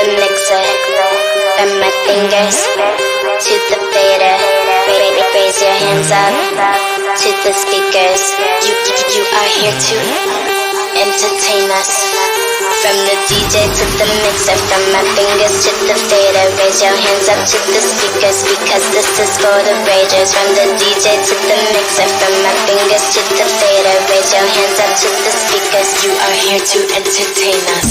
the mixer, from my fingers to the fader. Raise your hands up to the speakers. You are here to entertain us. From the DJ to the mixer, from my fingers to the fader. Raise your hands up to the speakers, because this is for the ragers. From the DJ to the mixer, from my fingers to the fader. Raise your hands up to the speakers. You are here to entertain us.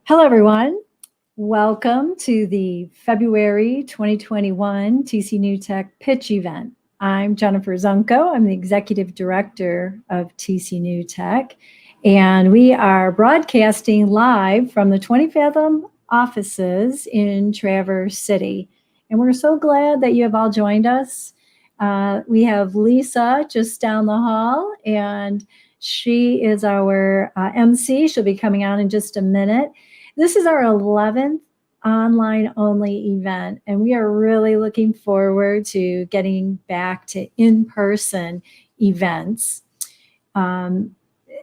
Hello, everyone. Welcome to the February 2021 TCNewTech pitch event. I'm Jennifer Zunko. I'm the Executive Director of TCNewTech, and we are broadcasting live from the 20 Fathom offices in Traverse City. And we're so glad that you have all joined us. We have Lisa just down the hall, and she is our MC. She'll be coming on in just a minute. This is our 11th online-only event, and we are really looking forward to getting back to in-person events. In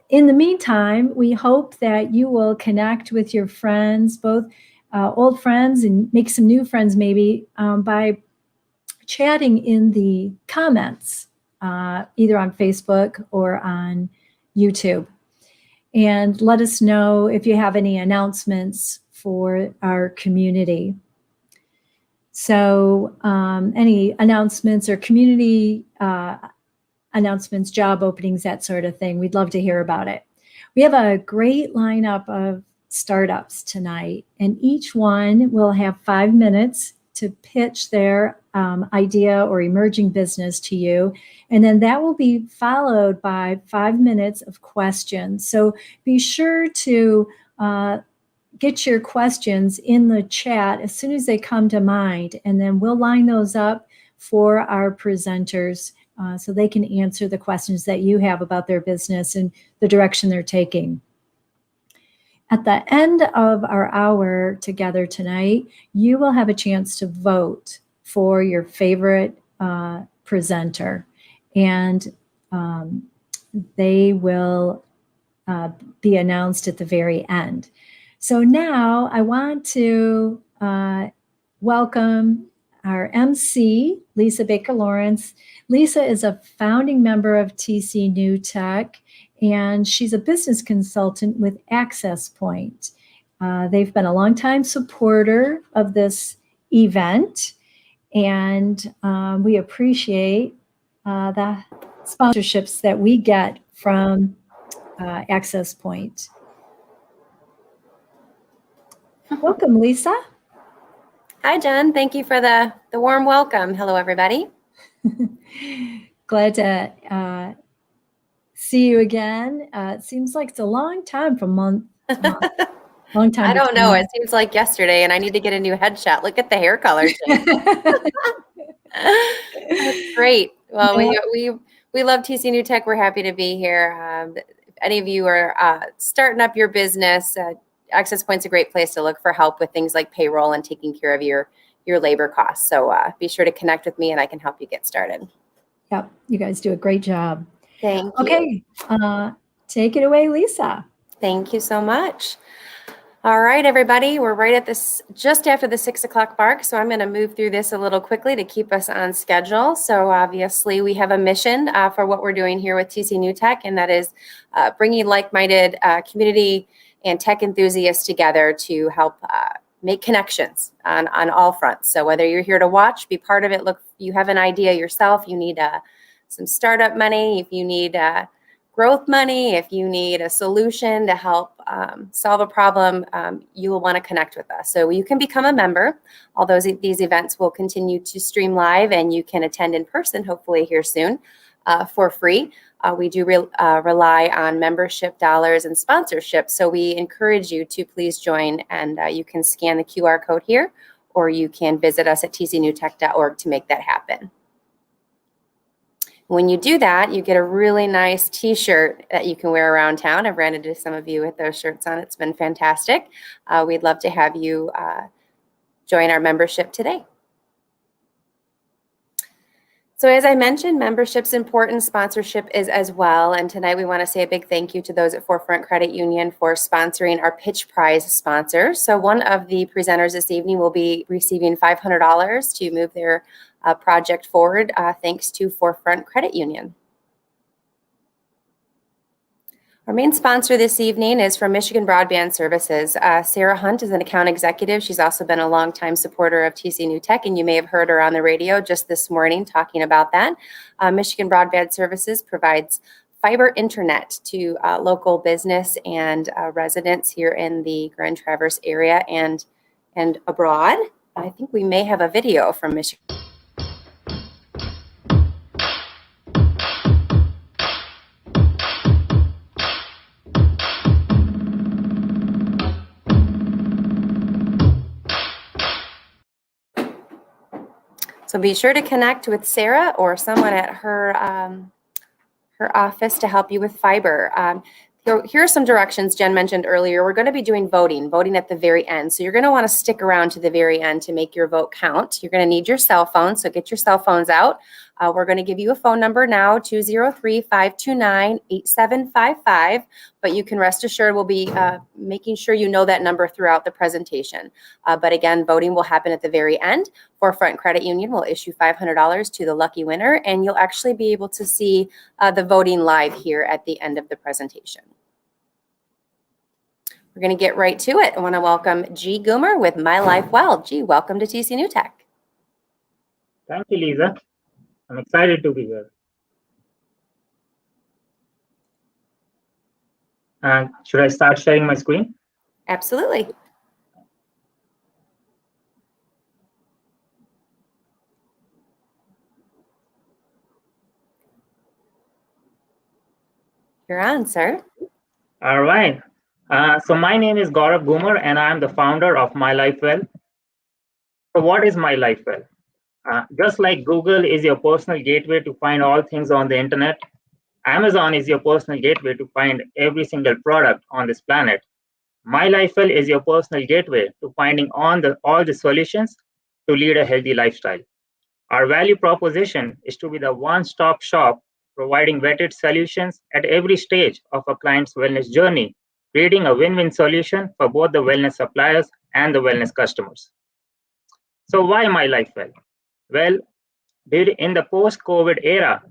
the meantime, we hope that you will connect with your friends, both old friends and make some new friends maybe by chatting in the comments, either on Facebook or on YouTube. And let us know if you have any announcements for our community. So any announcements or community announcements, job openings, that sort of thing, we'd love to hear about it. We have a great lineup of startups tonight, and each one will have 5 minutes to pitch their idea or emerging business to you. And then that will be followed by 5 minutes of questions. So be sure to get your questions in the chat as soon as they come to mind. And then we'll line those up for our presenters so they can answer the questions that you have about their business and the direction they're taking. At the end of our hour together tonight, you will have a chance to vote for your favorite presenter, and they will be announced at the very end. So now I want to welcome our MC, Lisa Baker-Lawrence. Lisa is a founding member of TCNewTech, and she's a business consultant with Access Point. They've been a longtime supporter of this event, and we appreciate the sponsorships that we get from Access Point. Welcome, Lisa. Hi, Jen. Thank you for the warm welcome. Hello, everybody. Glad to see you again. It seems like it's a long time from month. Long time. I don't know. It seems like yesterday, and I need to get a new headshot. Look at the hair color. That's great. Well, we love TCNewTech. We're happy to be here. If any of you are starting up your business, Access Point's a great place to look for help with things like payroll and taking care of your labor costs. So be sure to connect with me, and I can help you get started. Yep, you guys do a great job. Thank you. Okay, take it away, Lisa. Thank you so much. All right, everybody, we're right at this, just after the 6 o'clock mark, so I'm going to move through this a little quickly to keep us on schedule. So obviously, we have a mission for what we're doing here with TCNewTech, and that is bringing like-minded community and tech enthusiasts together to help make connections on all fronts. So whether you're here to watch, be part of it, look, you have an idea yourself, you need some startup money, if you need growth money, if you need a solution to help solve a problem, you will want to connect with us. So you can become a member. Although these events will continue to stream live and you can attend in person, hopefully here soon, for free. We do rely on membership dollars and sponsorship. So we encourage you to please join, and you can scan the QR code here, or you can visit us at TCNewTech.org to make that happen. When you do that, you get a really nice t-shirt that you can wear around town. I've ran into some of you with those shirts on. It's been fantastic. We'd love to have you join our membership today. So as I mentioned, membership's important, sponsorship is as well. And tonight we want to say a big thank you to those at Forefront Credit Union for sponsoring our Pitch Prize sponsors. So one of the presenters this evening will be receiving $500 to move their project forward, thanks to Forefront Credit Union. Our main sponsor this evening is from Michigan Broadband Services. Sarah Hunt is an account executive. She's also been a longtime supporter of TCNewTech, and you may have heard her on the radio just this morning talking about that. Michigan Broadband Services provides fiber internet to local business and residents here in the Grand Traverse area and abroad. I think we may have a video from Michigan. So be sure to connect with Sarah or someone at her office to help you with fiber. Here are some directions Jen mentioned earlier. We're going to be doing voting at the very end. So you're going to want to stick around to the very end to make your vote count. You're going to need your cell phone, so get your cell phones out. We're going to give you a phone number now, 203-529-8755, but you can rest assured we'll be making sure you know that number throughout the presentation. But again, voting will happen at the very end. Forefront Credit Union will issue $500 to the lucky winner, and you'll actually be able to see the voting live here at the end of the presentation. We're going to get right to it. I want to welcome G. Goomer with My Life Well. G, welcome to TCNewTech. Thank you, Lisa. I'm excited to be here. And should I start sharing my screen? Absolutely. You're on, sir. All right. So my name is Gaurav Goomer, and I'm the founder of My Life Well. So what is My Life Well? Just like Google is your personal gateway to find all things on the internet, Amazon is your personal gateway to find every single product on this planet. My Life Well is your personal gateway to finding all the solutions to lead a healthy lifestyle. Our value proposition is to be the one-stop shop, providing vetted solutions at every stage of a client's wellness journey, creating a win-win solution for both the wellness suppliers and the wellness customers. So why My Life Well? Well, in the post-COVID era,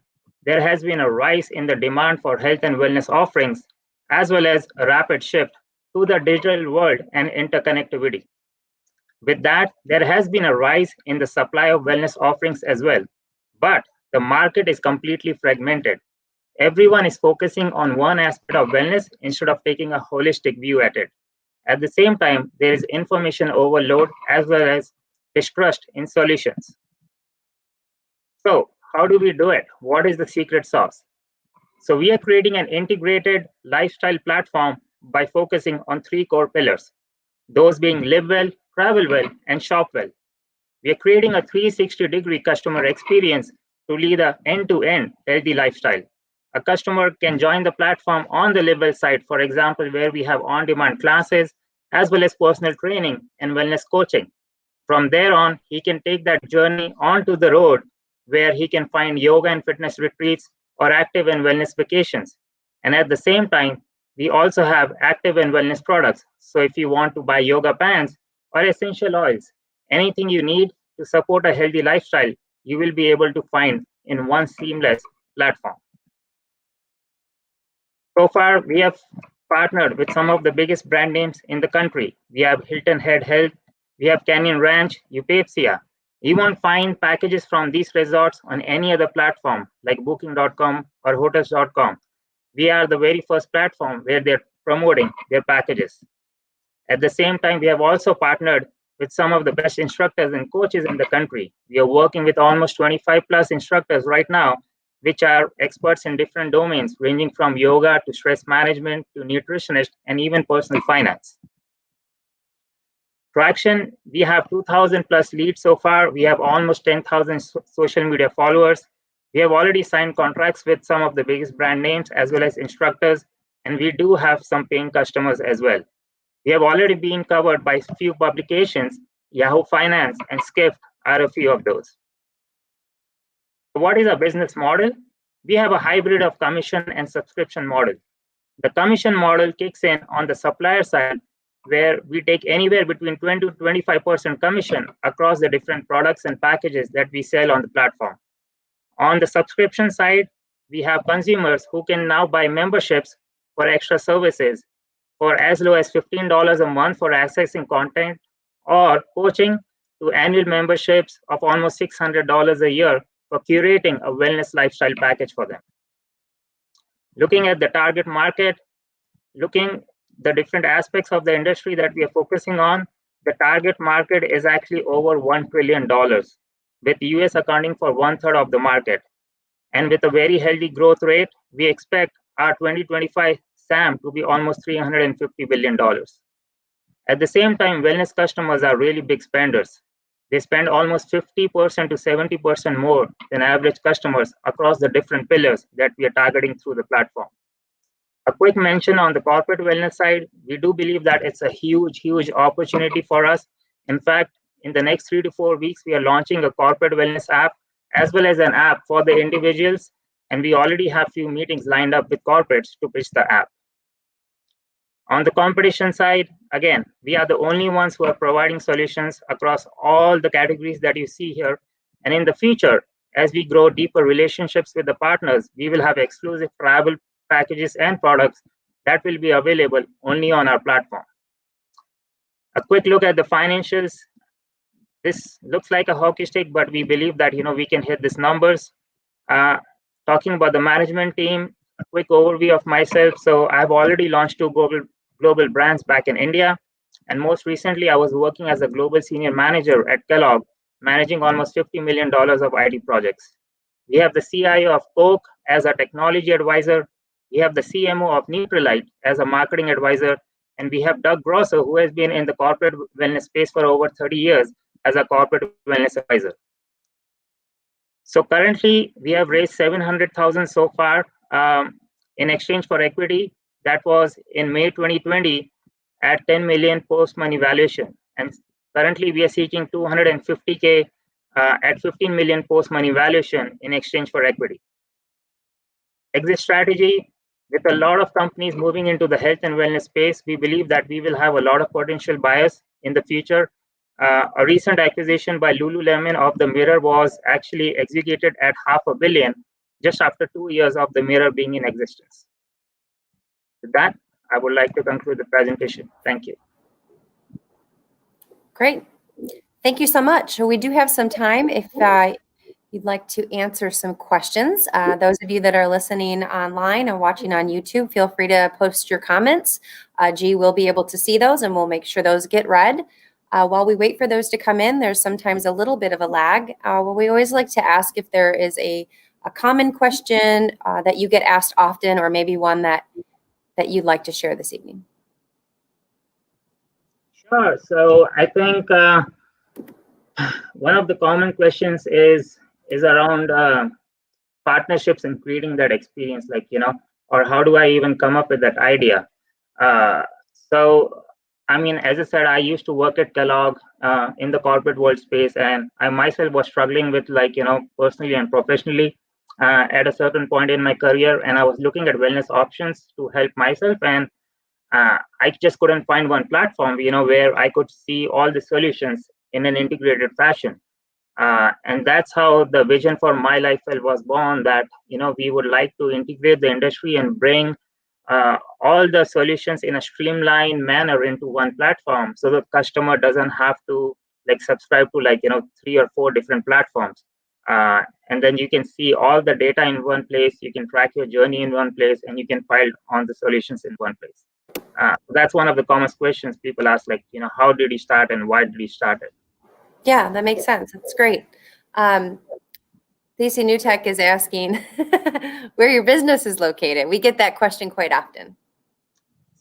there has been a rise in the demand for health and wellness offerings, as well as a rapid shift to the digital world and interconnectivity. With that, there has been a rise in the supply of wellness offerings as well, but the market is completely fragmented. Everyone is focusing on one aspect of wellness instead of taking a holistic view at it. At the same time, there is information overload as well as distrust in solutions. So how do we do it? What is the secret sauce? So we are creating an integrated lifestyle platform by focusing on 3 core pillars, those being live well, travel well, and shop well. We are creating a 360-degree customer experience to lead an end-to-end healthy lifestyle. A customer can join the platform on the live well side, for example, where we have on-demand classes, as well as personal training and wellness coaching. From there on, he can take that journey onto the road, where he can find yoga and fitness retreats or active and wellness vacations. And at the same time, we also have active and wellness products. So if you want to buy yoga pants or essential oils, anything you need to support a healthy lifestyle, you will be able to find in one seamless platform. So far, we have partnered with some of the biggest brand names in the country. We have Hilton Head Health, we have Canyon Ranch, Upepsia. You won't find packages from these resorts on any other platform like booking.com or hotels.com. we are the very first platform where they're promoting their packages. At the same time, we have also partnered with some of the best instructors and coaches in the country. We are working with almost 25 plus instructors right now, which are experts in different domains, ranging from yoga to stress management to nutritionist and even personal finance. Traction, we have 2,000 plus leads so far. We have almost 10,000 social media followers. We have already signed contracts with some of the biggest brand names as well as instructors, and we do have some paying customers as well. We have already been covered by a few publications. Yahoo Finance and Skift are a few of those. What is our business model? We have a hybrid of commission and subscription model. The commission model kicks in on the supplier side, where we take anywhere between 20 to 25% commission across the different products and packages that we sell on the platform. On the subscription side, we have consumers who can now buy memberships for extra services for as low as $15 a month for accessing content, or coaching to annual memberships of almost $600 a year for curating a wellness lifestyle package for them. Looking at the target market, looking the different aspects of the industry that we are focusing on, the target market is actually over $1 trillion, with US accounting for 1/3 of the market. And with a very healthy growth rate, we expect our 2025 SAM to be almost $350 billion. At the same time, wellness customers are really big spenders. They spend almost 50% to 70% more than average customers across the different pillars that we are targeting through the platform. A quick mention on the corporate wellness side, we do believe that it's a huge, huge opportunity for us. In fact, in the next 3 to 4 weeks, we are launching a corporate wellness app as well as an app for the individuals. And we already have few meetings lined up with corporates to pitch the app. On the competition side, again, we are the only ones who are providing solutions across all the categories that you see here. And in the future, as we grow deeper relationships with the partners, we will have exclusive travel packages and products that will be available only on our platform. A quick look at the financials. This looks like a hockey stick, but we believe that we can hit these numbers. Talking about the management team, a quick overview of myself. So I've already launched 2 global brands back in India. And most recently, I was working as a global senior manager at Kellogg, managing almost $50 million of IT projects. We have the CIO of Coke as a technology advisor. We have the CMO of Nutrilite as a marketing advisor. And we have Doug Grosser, who has been in the corporate wellness space for over 30 years as a corporate wellness advisor. So currently, we have raised $700,000 so far in exchange for equity. That was in May 2020 at 10 million post-money valuation. And currently, we are seeking $250K at 15 million post-money valuation in exchange for equity. Exit strategy, with a lot of companies moving into the health and wellness space, we believe that we will have a lot of potential buyers in the future. A recent acquisition by Lululemon of the Mirror was actually executed at $500 million just after 2 years of the Mirror being in existence. With that, I would like to conclude the presentation. Thank you. Great. Thank you so much. So we do have some time if you'd like to answer some questions. Those of you that are listening online and watching on YouTube, feel free to post your comments. G will be able to see those and we'll make sure those get read. While we wait for those to come in, there's sometimes a little bit of a lag. We always like to ask if there is a common question that you get asked often, or maybe one that you'd like to share this evening. Sure. So I think one of the common questions is around partnerships and creating that experience, or how do I even come up with that idea? So, I mean, as I said, I used to work at Kellogg in the corporate world space, and I myself was struggling with personally and professionally at a certain point in my career, and I was looking at wellness options to help myself, and I just couldn't find one platform, where I could see all the solutions in an integrated fashion. And that's how the vision for My Life Well was born, that we would like to integrate the industry and bring all the solutions in a streamlined manner into one platform, so the customer doesn't have to subscribe to 3 or 4 different platforms. And then you can see all the data in one place, you can track your journey in one place, and you can file on the solutions in one place. That's one of the common questions people ask, like, how did you start and why did you start it? Yeah, that makes sense. That's great. TCNewTech is asking where your business is located. We get that question quite often.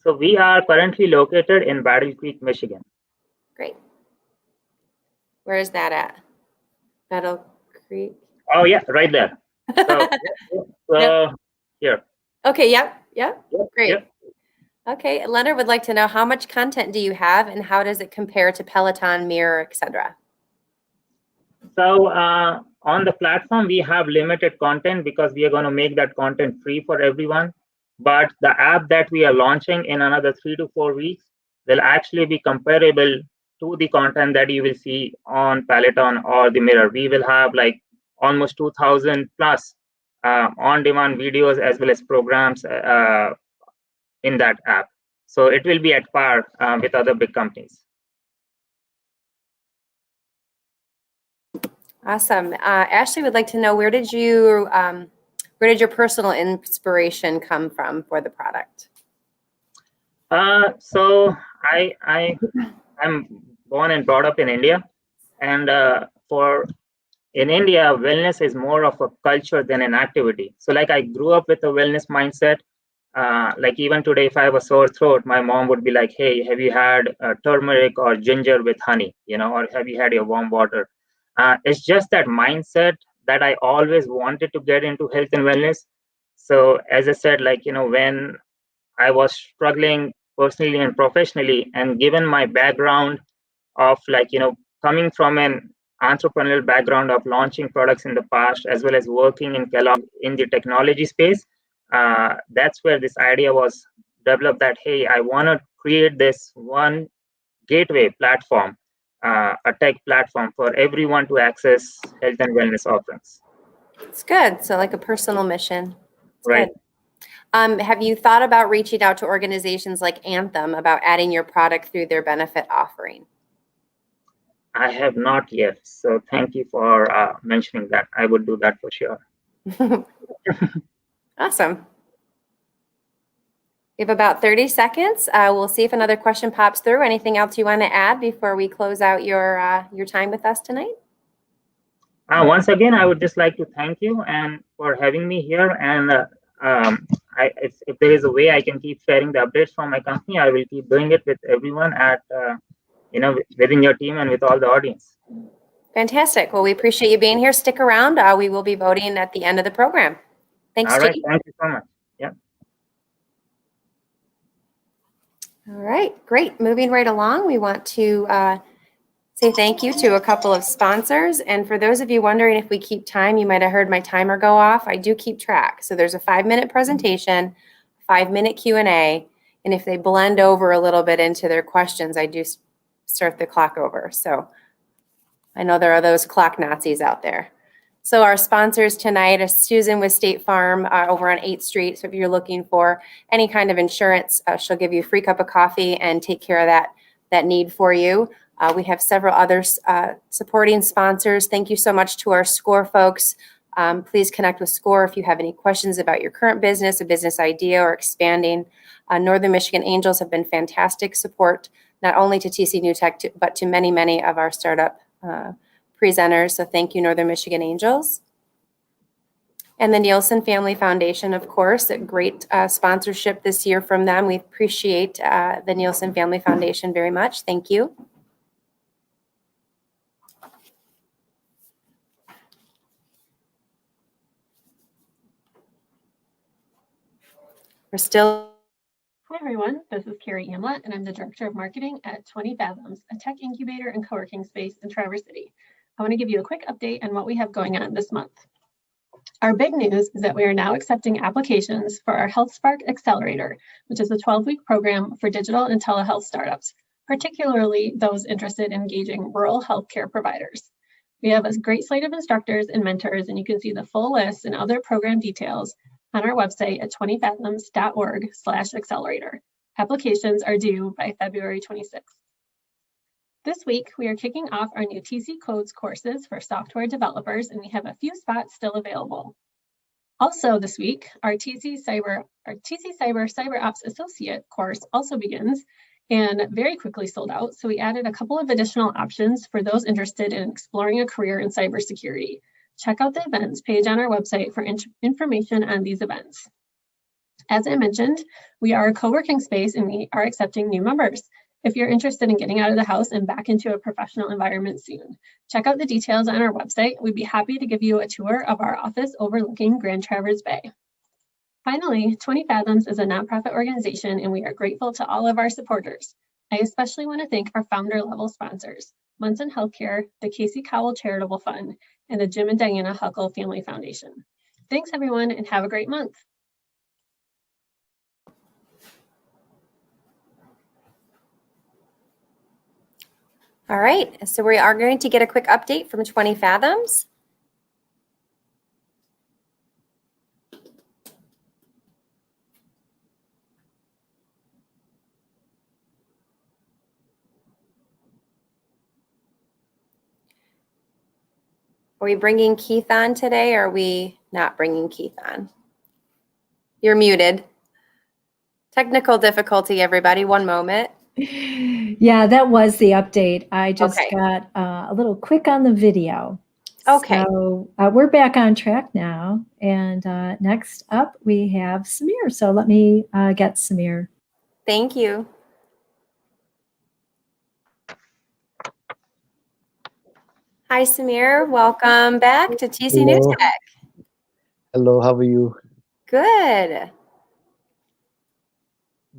So we are currently located in Battle Creek, Michigan. Great. Where is that at? Battle Creek? Oh, yeah, right there. So, Yep. here. Okay, yep. Great. Yep. Okay, Leonard would like to know, how much content do you have and how does it compare to Peloton, Mirror, etc.? So on the platform, we have limited content because we are going to make that content free for everyone. But the app that we are launching in another 3 to 4 weeks will actually be comparable to the content that you will see on Peloton or the Mirror. We will have like almost 2,000 plus on-demand videos as well as programs in that app. So it will be at par with other big companies. Awesome. Ashley would like to know, where did your personal inspiration come from for the product? So I'm born and brought up in India, and in India, wellness is more of a culture than an activity. So like I grew up with a wellness mindset. Like even today, if I have a sore throat, my mom would be like, "Hey, have you had turmeric or ginger with honey? Or have you had your warm water?" It's just that mindset that I always wanted to get into health and wellness. So as I said, like when I was struggling personally and professionally, and given my background of coming from an entrepreneurial background of launching products in the past, as well as working in Kellogg in the technology space, that's where this idea was developed that, hey, I want to create this one gateway platform, a tech platform for everyone to access health and wellness offerings. It's good. So like a personal mission. It's right. Good. Have you thought about reaching out to organizations like Anthem about adding your product through their benefit offering? I have not yet. So thank you for mentioning that. I would do that for sure. Awesome. We have about 30 seconds. We'll see if another question pops through. Anything else you want to add before we close out your time with us tonight? Once again, I would just like to thank you and for having me here. And if there is a way I can keep sharing the updates from my company, I will keep doing it with everyone at within your team and with all the audience. Fantastic. Well, we appreciate you being here. Stick around. We will be voting at the end of the program. Thanks, All right. Jake. Thank you so much. Yeah. All right. Great. Moving right along, we want to say thank you to a couple of sponsors. And for those of you wondering if we keep time, you might have heard my timer go off. I do keep track. So there's a 5-minute presentation, 5-minute Q&A. And if they blend over a little bit into their questions, I do start the clock over. So I know there are those clock Nazis out there. So our sponsors tonight is Susan with State Farm over on 8th Street. So if you're looking for any kind of insurance, she'll give you a free cup of coffee and take care of that need for you. We have several other supporting sponsors. Thank you so much to our SCORE folks. Please connect with SCORE if you have any questions about your current business, a business idea, or expanding. Northern Michigan Angels have been fantastic support, not only to TCNewTech, but to many, many of our startup presenters. So thank you, Northern Michigan Angels. And the Nielsen Family Foundation, of course, a great sponsorship this year from them. We appreciate the Nielsen Family Foundation very much. Thank you. We're still. Hi, everyone. This is Carrie Amlett, and I'm the Director of Marketing at 20 Fathoms, a tech incubator and co-working space in Traverse City. I want to give you a quick update on what we have going on this month. Our big news is that we are now accepting applications for our HealthSpark Accelerator, which is a 12-week program for digital and telehealth startups, particularly those interested in engaging rural healthcare providers. We have a great slate of instructors and mentors, and you can see the full list and other program details on our website at 20fathoms.org/accelerator. Applications are due by February 26th. This week, we are kicking off our new TC Codes courses for software developers, and we have a few spots still available. Also this week, our TC Cyber Cyber Ops Associate course also begins and very quickly sold out. So we added a couple of additional options for those interested in exploring a career in cybersecurity. Check out the events page on our website for information on these events. As I mentioned, we are a co-working space and we are accepting new members. If you're interested in getting out of the house and back into a professional environment soon, check out the details on our website. We'd be happy to give you a tour of our office overlooking Grand Traverse Bay. Finally, 20 Fathoms is a nonprofit organization and we are grateful to all of our supporters. I especially want to thank our founder level sponsors, Munson Healthcare, the Casey Cowell Charitable Fund, and the Jim and Diana Huckle Family Foundation. Thanks everyone and have a great month. All right, so we are going to get a quick update from 20 Fathoms. Are we bringing Keith on today, or are we not bringing Keith on? You're muted. Technical difficulty, everybody. One moment. Yeah, that was the update. I just got a little quick on the video. Okay. So we're back on track now. And next up, we have Samir. So let me get Samir. Thank you. Hi, Samir. Welcome back to TCNewTech. Hello, how are you? Good.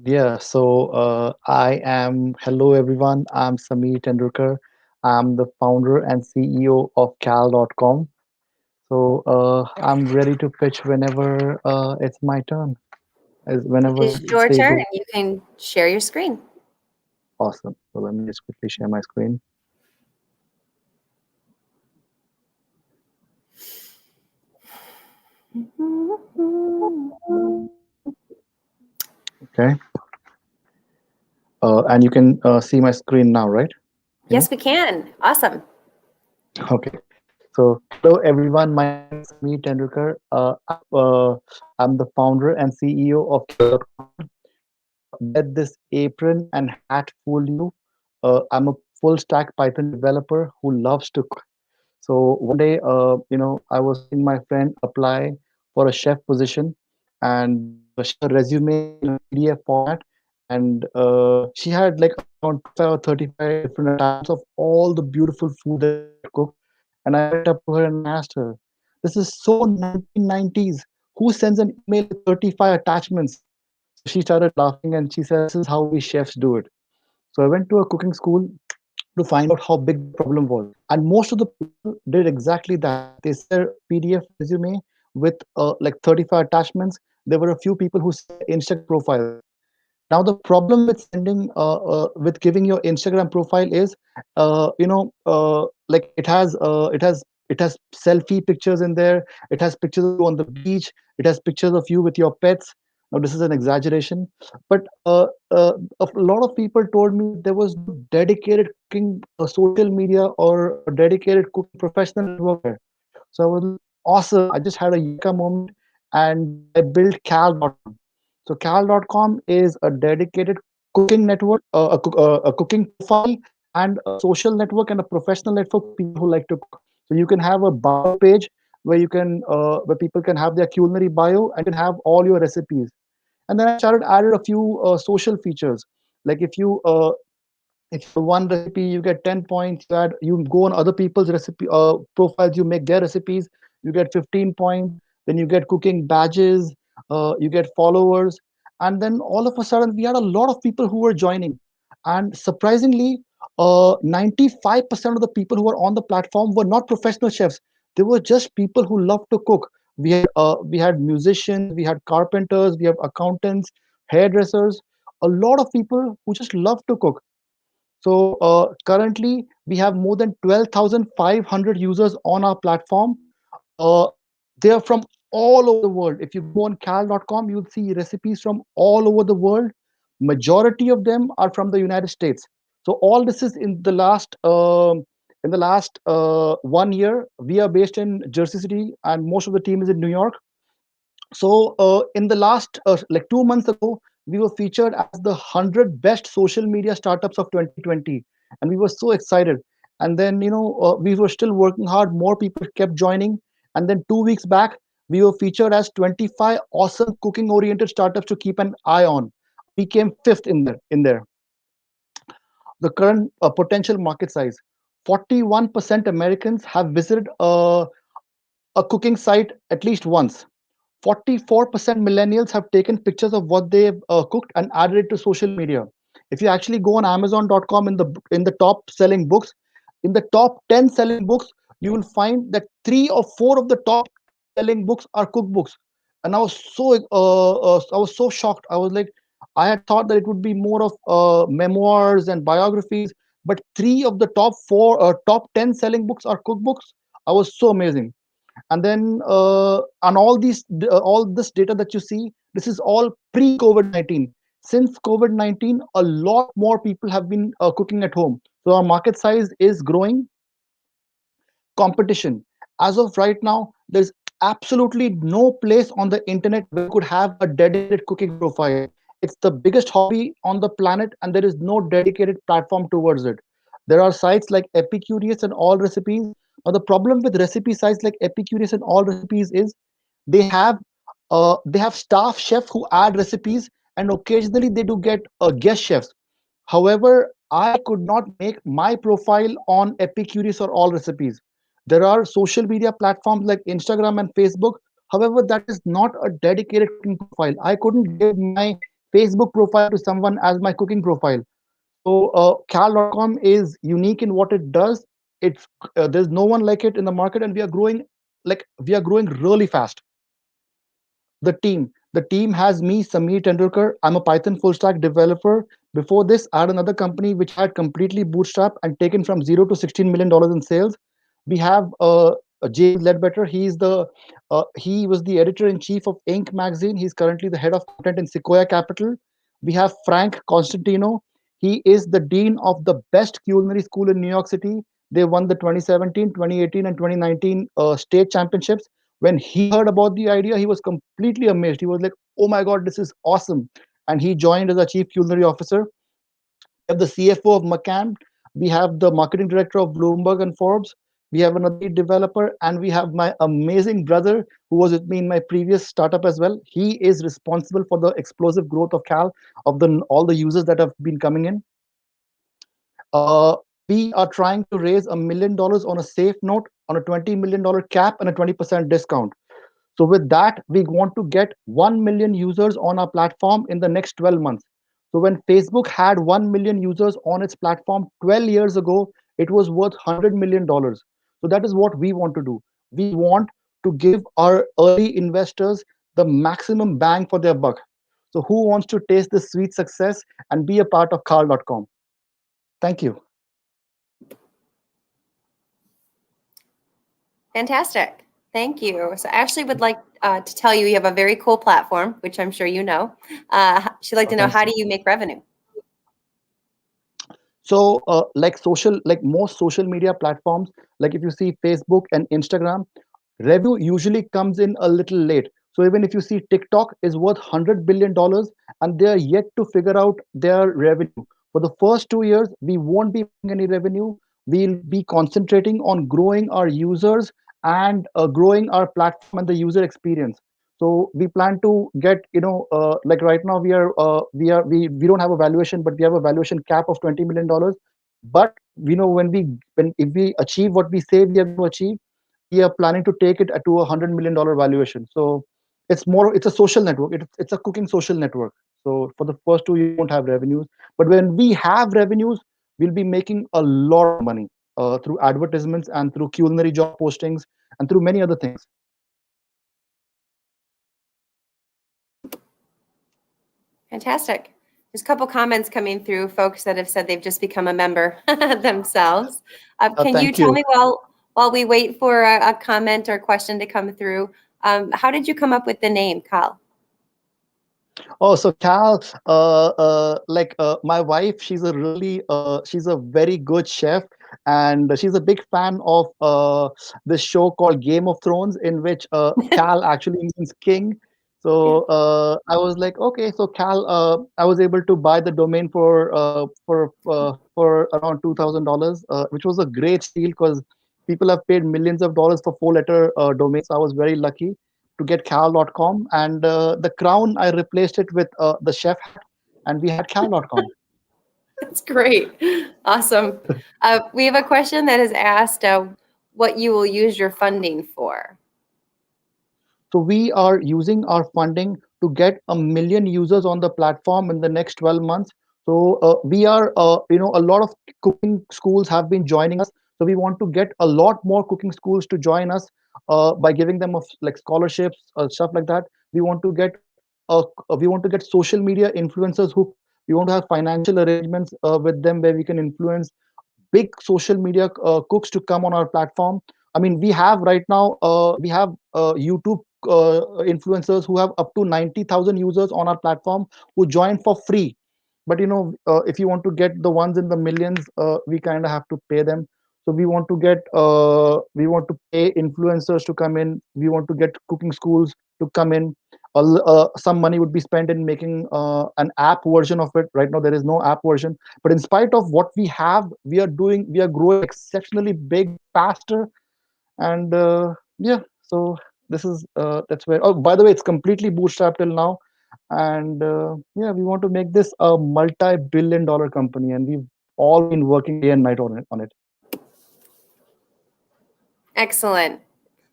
Yeah, so hello everyone, I'm Sameer Tendulkar. I'm the founder and CEO of cal.com. So I'm ready to pitch whenever it's my turn, whenever It's your it's turn, able. and you can share your screen. Awesome. So let me just quickly share my screen. Okay. And you can see my screen now, right? Yes, we can. Awesome. Okay. So hello everyone, my name is Sameer Tendulkar. I'm the founder and CEO of cal.com. Let this apron and hat fool you. I'm a full stack Python developer who loves to cook. So one day, I was seeing my friend apply for a chef position, and she had a resume in a PDF format, and she had like around 25 or 35 different attachments of all the beautiful food that she could cook. And I went up to her and asked her, "This is so 1990s. Who sends an email with 35 attachments?" So she started laughing and she said, "This is how we chefs do it." So I went to a cooking school to find out how big the problem was. And most of the people did exactly that. They sent their PDF resume with like 35 attachments. There were a few people who sent Instagram profiles. Now the problem with with giving your Instagram profile is, like it has selfie pictures in there. It has pictures of you on the beach. It has pictures of you with your pets. Now this is an exaggeration, but a lot of people told me there was no dedicated cooking social media or a dedicated cooking professional network there. So I was like, awesome. I just had a eureka moment, and I built cal.com. So cal.com is a dedicated cooking network, a cooking profile, and a social network and a professional network for people who like to cook. So you can have a bio page where people can have their culinary bio and can have all your recipes. And then I started added a few social features, like if you one recipe you get 10 points, you go on other people's recipe profiles, you make their recipes, you get 15 points. Then you get cooking badges, you get followers. And then all of a sudden we had a lot of people who were joining, and surprisingly 95% of the people who were on the platform were not professional chefs. They were just people who love to cook. We had musicians, we had carpenters, we have accountants, hairdressers, a lot of people who just love to cook. So currently, we have more than 12,500 users on our platform. Uh, they are from all over the world. If you go on cal.com, you'll see recipes from all over the world. Majority of them are from the United States. So all this is in the last 1 year. We are based in Jersey City, and most of the team is in New York. So in the last like 2 months ago, we were featured as the 100 best social media startups of 2020, and we were so excited. And then we were still working hard. More people kept joining, and then 2 weeks back, we were featured as 25 awesome cooking-oriented startups to keep an eye on. We came fifth in there. The current potential market size: 41% Americans have visited a cooking site at least once. 44% millennials have taken pictures of what they've cooked and added it to social media. If you actually go on Amazon.com, in the top selling books, in the top 10 selling books, you will find that 3 or 4 of the top selling books are cookbooks. And I was so shocked. I was like, I had thought that it would be more of memoirs and biographies, but 3 of the top 10 selling books are cookbooks. I was so amazing. And then on all this data that you see, this is all pre-COVID-19. Since COVID-19, a lot more people have been cooking at home, so our market size is growing. Competition: as of right now, there's absolutely no place on the internet where you could have a dedicated cooking profile. It's the biggest hobby on the planet, and there is no dedicated platform towards it. There are sites like Epicurious and All Recipes. Now the problem with recipe sites like Epicurious and All Recipes is they have staff chefs who add recipes, and occasionally they do get guest chefs. However, I could not make my profile on Epicurious or All Recipes. There are social media platforms like Instagram and Facebook. However, that is not a dedicated cooking profile. I couldn't give my Facebook profile to someone as my cooking profile. So cal.com is unique in what it does. It's There's no one like it in the market, and we are growing really fast. The team has me, Sameer Tendulkar. I'm a Python full stack developer. Before this, I had another company which I had completely bootstrapped and taken from zero to $16 million in sales. We have James Ledbetter. He was the editor in chief of Inc. magazine. He's currently the head of content in Sequoia Capital. We have Frank Constantino. He is the dean of the best culinary school in New York City. They won the 2017, 2018, and 2019 state championships. When he heard about the idea, he was completely amazed. He was like, "Oh my God, this is awesome!" And he joined as a chief culinary officer. We have the CFO of McCann. We have the marketing director of Bloomberg and Forbes. We have another lead developer, and we have my amazing brother who was with me in my previous startup as well. He is responsible for the explosive growth of Cal, of the all the users that have been coming in. Uh, we are trying to raise $1 million on a safe note, on a $20 million cap, and a 20% discount. So with that, we want to get 1 million users on our platform in the next 12 months. So when Facebook had 1 million users on its platform 12 years ago, it was worth $100 million. So that is what we want to do. We want to give our early investors the maximum bang for their buck. So who wants to taste this sweet success and be a part of Carl.com? Thank you. Fantastic. Thank you. So Ashley would like to tell you have a very cool platform, which I'm sure you know. She'd like to know, how do you make revenue? So like most social media platforms, like if you see Facebook and Instagram, revenue usually comes in a little late. So even if you see TikTok is worth $100 billion and they are yet to figure out their revenue. For the first 2 years, we won't be making any revenue. We'll be concentrating on growing our users and growing our platform and the user experience. So we plan to get, like right now we don't have a valuation, but we have a valuation cap of $20 million. But if we achieve what we say we are going to achieve, we are planning to take it to $100 million valuation. So it's a social network. It's a cooking social network. So for the first 2 years, we won't have revenues, but when we have revenues, we'll be making a lot of money through advertisements and through culinary job postings and through many other things. Fantastic. There's a couple comments coming through, folks that have said they've just become a member themselves. Can you tell me while we wait for a comment or question to come through, how did you come up with the name, Cal? Oh, so Cal, my wife, she's a very good chef, and she's a big fan of this show called Game of Thrones, in which Cal actually means king. So I was like, okay, so Cal, I was able to buy the domain for around $2,000, which was a great steal because people have paid millions of dollars for four-letter domains. So I was very lucky to get cal.com, and the crown I replaced it with the chef hat, and we had cal.com. That's great. Awesome. We have a question that has asked what you will use your funding for. So we are using our funding to get 1 million users on the platform in the next 12 months. So we are, a lot of cooking schools have been joining us. So we want to get a lot more cooking schools to join us by giving them like scholarships, stuff like that. We want to get social media influencers who we want to have financial arrangements with them where we can influence big social media cooks to come on our platform. I mean, we have right now, we have YouTube influencers who have up to 90,000 users on our platform who join for free. But if you want to get the ones in the millions, we kind of have to pay them. So we want to pay influencers to come in. We want to get cooking schools to come in. Some money would be spent in making an app version of it. Right now, there is no app version. But in spite of what we have, we are growing exceptionally big, faster, and yeah. So this is that's where. Oh, by the way, it's completely bootstrapped till now, and yeah, we want to make this a multi-billion-dollar company, and we've all been working day and night on it. Excellent.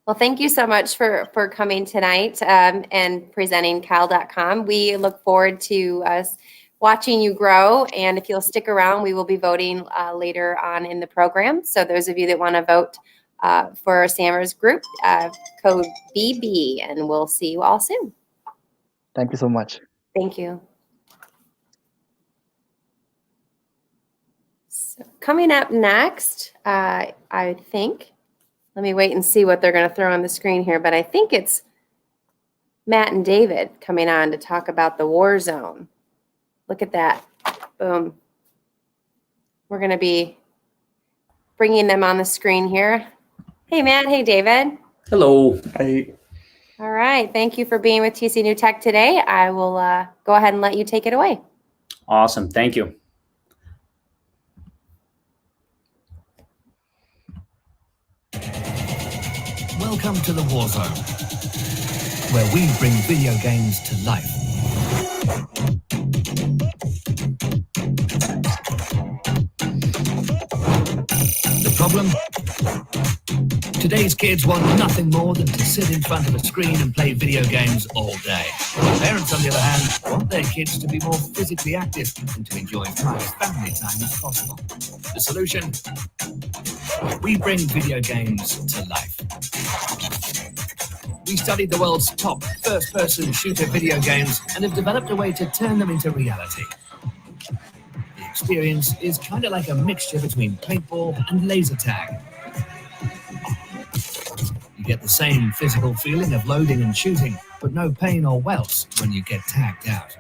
Well, thank you so much for coming tonight and presenting cal.com. We look forward to us watching you grow. And if you'll stick around, we will be voting later on in the program. So those of you that want to vote for Sammer's group, code BB, and we'll see you all soon. Thank you so much. Thank you. So coming up next, I think, let me wait and see what they're going to throw on the screen here, but I think it's Matt and David coming on to talk about the war zone. Look at that. Boom. We're going to be bringing them on the screen here. Hey, Matt. Hey, David. Hello. Hi. All right. Thank you for being with TCNewTech today. I will go ahead and let you take it away. Awesome. Thank you. Welcome to the War Zone, where we bring video games to life. The problem? Today's kids want nothing more than to sit in front of a screen and play video games all day. Parents, on the other hand, want their kids to be more physically active and to enjoy as much family time as possible. The solution? We bring video games to life. We studied the world's top first-person shooter video games and have developed a way to turn them into reality. The experience is kind of like a mixture between paintball and laser tag. You get the same physical feeling of loading and shooting, but no pain or welts when you get tagged out.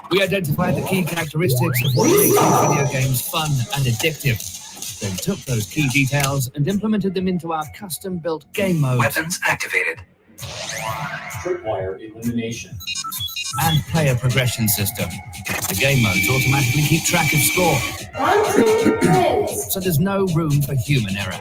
We identified the key characteristics of what makes these video games fun and addictive, then took those key details and implemented them into our custom-built game modes. Weapons activated. Tripwire elimination. And player progression system. The game modes automatically keep track of score. So there's no room for human error.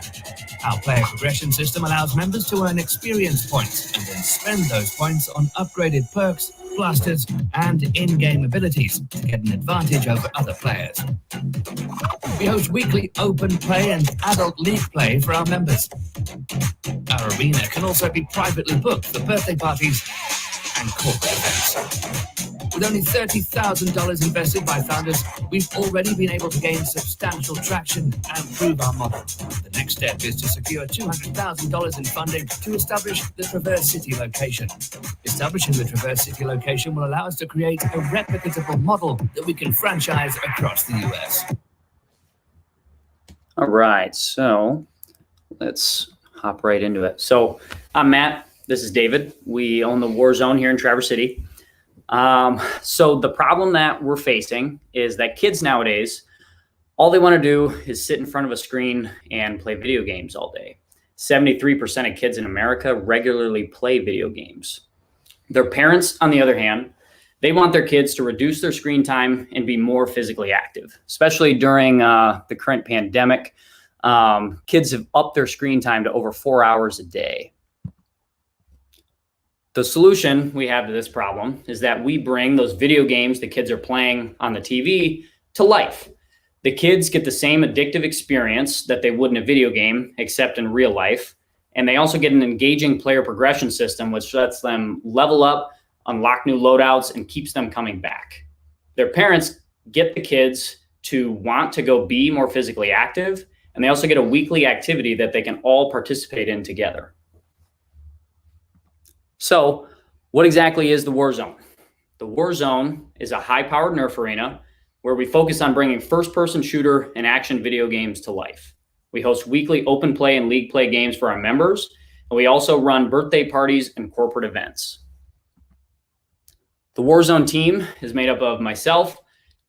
Our player progression system allows members to earn experience points and then spend those points on upgraded perks, blasters, and in-game abilities to get an advantage over other players. We host weekly open play and adult league play for our members. Our arena can also be privately booked for birthday parties and corporate events. With only $30,000 invested by founders, we've already been able to gain substantial traction and prove our model. The next step is to secure $200,000 in funding to establish the Traverse City location. Establishing the Traverse City location will allow us to create a replicable model that we can franchise across the US. All right, so let's hop right into it. So I'm Matt. This is David. We own the War Zone here in Traverse City. So the problem that we're facing is that kids nowadays, all they want to do is sit in front of a screen and play video games all day. 73% of kids in America regularly play video games. Their parents, on the other hand, they want their kids to reduce their screen time and be more physically active, especially during the current pandemic. Kids have upped their screen time to over 4 hours a day. The solution we have to this problem is that we bring those video games the kids are playing on the TV to life. The kids get the same addictive experience that they would in a video game, except in real life. And they also get an engaging player progression system, which lets them level up, unlock new loadouts, and keeps them coming back. Their parents get the kids to want to go be more physically active, and they also get a weekly activity that they can all participate in together. So what exactly is the War Zone? The War Zone is a high-powered Nerf arena where we focus on bringing first-person shooter and action video games to life. We host weekly open play and league play games for our members, and we also run birthday parties and corporate events. The War Zone team is made up of myself,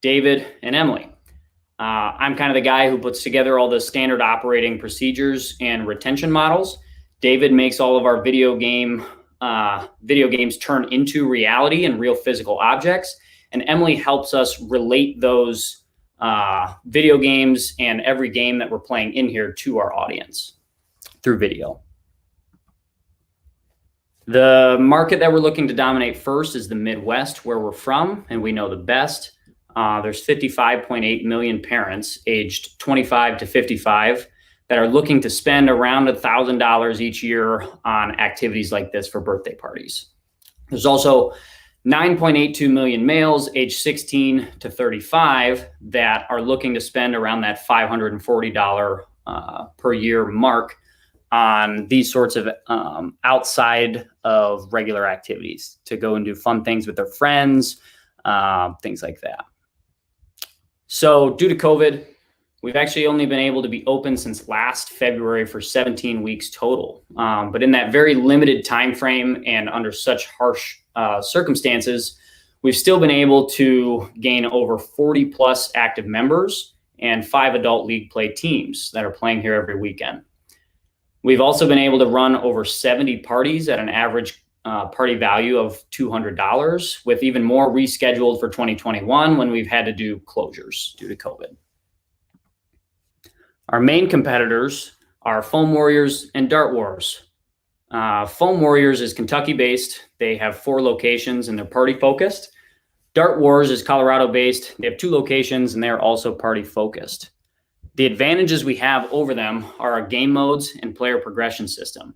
David, and Emily. I'm kind of the guy who puts together all the standard operating procedures and retention models. David makes all of our video games turn into reality and real physical objects. And Emily helps us relate those video games and every game that we're playing in here to our audience through video. The market that we're looking to dominate first is the Midwest, where we're from, and we know the best. There's 55.8 million parents aged 25 to 55 that are looking to spend around $1,000 each year on activities like this for birthday parties. There's also 9.82 million males aged 16 to 35 that are looking to spend around that $540 per year mark on these sorts of outside of regular activities to go and do fun things with their friends, things like that. So due to COVID, we've actually only been able to be open since last February for 17 weeks total. But in that very limited time frame and under such harsh circumstances, we've still been able to gain over 40 plus active members and 5 adult league play teams that are playing here every weekend. We've also been able to run over 70 parties at an average party value of $200, with even more rescheduled for 2021 when we've had to do closures due to COVID. Our main competitors are Foam Warriors and Dart Wars. Foam Warriors is Kentucky-based. They have 4 locations and they're party-focused. Dart Wars is Colorado-based. They have 2 locations and they're also party-focused. The advantages we have over them are our game modes and player progression system.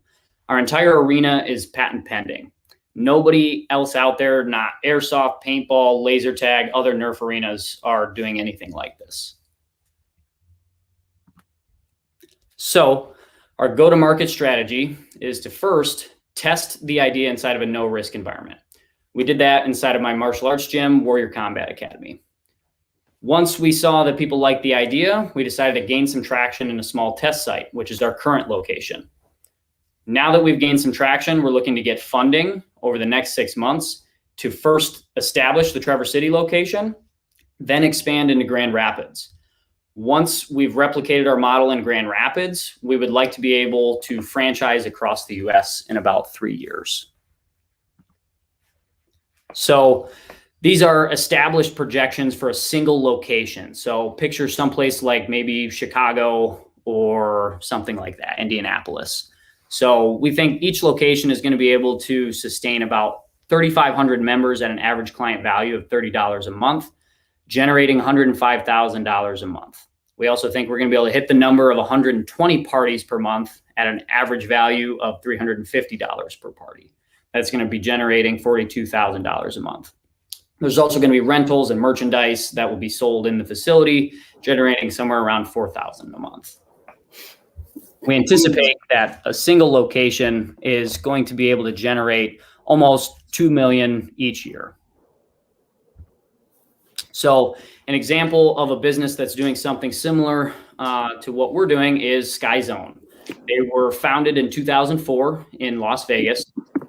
Our entire arena is patent pending. Nobody else out there, not airsoft, paintball, laser tag, other Nerf arenas are doing anything like this. So our go-to-market strategy is to first test the idea inside of a no-risk environment. We did that inside of my martial arts gym, Warrior Combat Academy. Once we saw that people liked the idea, we decided to gain some traction in a small test site, which is our current location. Now that we've gained some traction, we're looking to get funding over the next 6 months to first establish the Traverse City location, then expand into Grand Rapids. Once we've replicated our model in Grand Rapids, we would like to be able to franchise across the US in about 3 years. So these are established projections for a single location. So picture someplace like maybe Chicago or something like that, Indianapolis. So we think each location is going to be able to sustain about 3,500 members at an average client value of $30 a month, generating $105,000 a month. We also think we're going to be able to hit the number of 120 parties per month at an average value of $350 per party. That's going to be generating $42,000 a month. There's also going to be rentals and merchandise that will be sold in the facility, generating somewhere around $4,000 a month. We anticipate that a single location is going to be able to generate almost $2 million each year. So an example of a business that's doing something similar to what we're doing is Sky Zone. They were founded in 2004 in Las Vegas.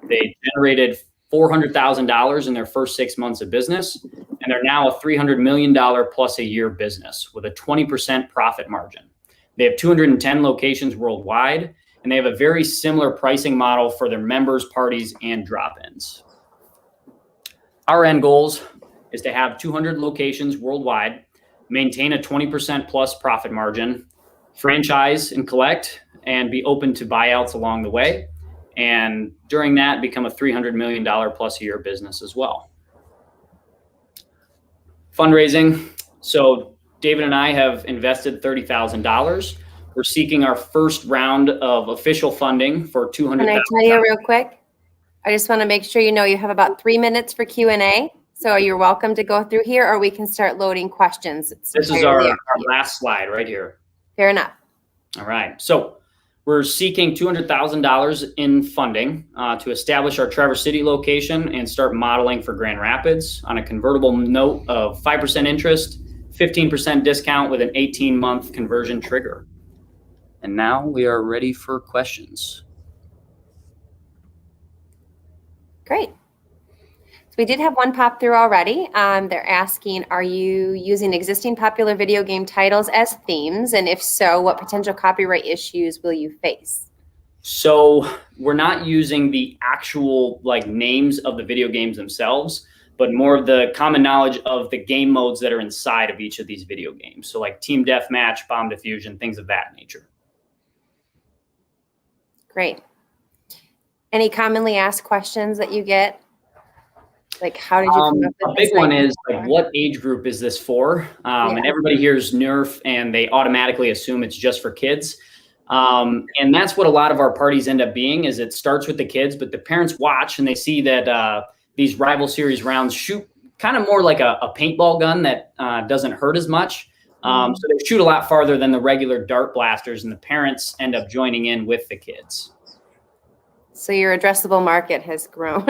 They generated $400,000 in their first 6 months of business, and they're now a $300 million plus a year business with a 20% profit margin. They have 210 locations worldwide, and they have a very similar pricing model for their members, parties, and drop-ins. Our end goals is to have 200 locations worldwide, maintain a 20% plus profit margin, franchise and collect, and be open to buyouts along the way. And during that, become a $300 million plus a year business as well. Fundraising. So David and I have invested $30,000. We're seeking our first round of official funding for $200,000. Can I tell you real quick? I just want to make sure you know you have about 3 minutes for Q&A. So you're welcome to go through here, or we can start loading questions. This is our last slide right here. Fair enough. All right. So we're seeking $200,000 in funding to establish our Traverse City location and start modeling for Grand Rapids on a convertible note of 5% interest, 15% discount with an 18-month conversion trigger. And now we are ready for questions. Great. So we did have one pop through already. They're asking, are you using existing popular video game titles as themes? And if so, what potential copyright issues will you face? So we're not using the actual names of the video games themselves, but more of the common knowledge of the game modes that are inside of each of these video games. So like Team Deathmatch, Bomb Diffusion, things of that nature. Great. Any commonly asked questions that you get? Like, how did you come up with a big one is what age group is this for? And everybody hears Nerf and they automatically assume it's just for kids. And that's what a lot of our parties end up being, is it starts with the kids, but the parents watch and they see that these rival series rounds shoot kind of more like a paintball gun that doesn't hurt as much. So they shoot a lot farther than the regular dart blasters, and the parents end up joining in with the kids. So your addressable market has grown.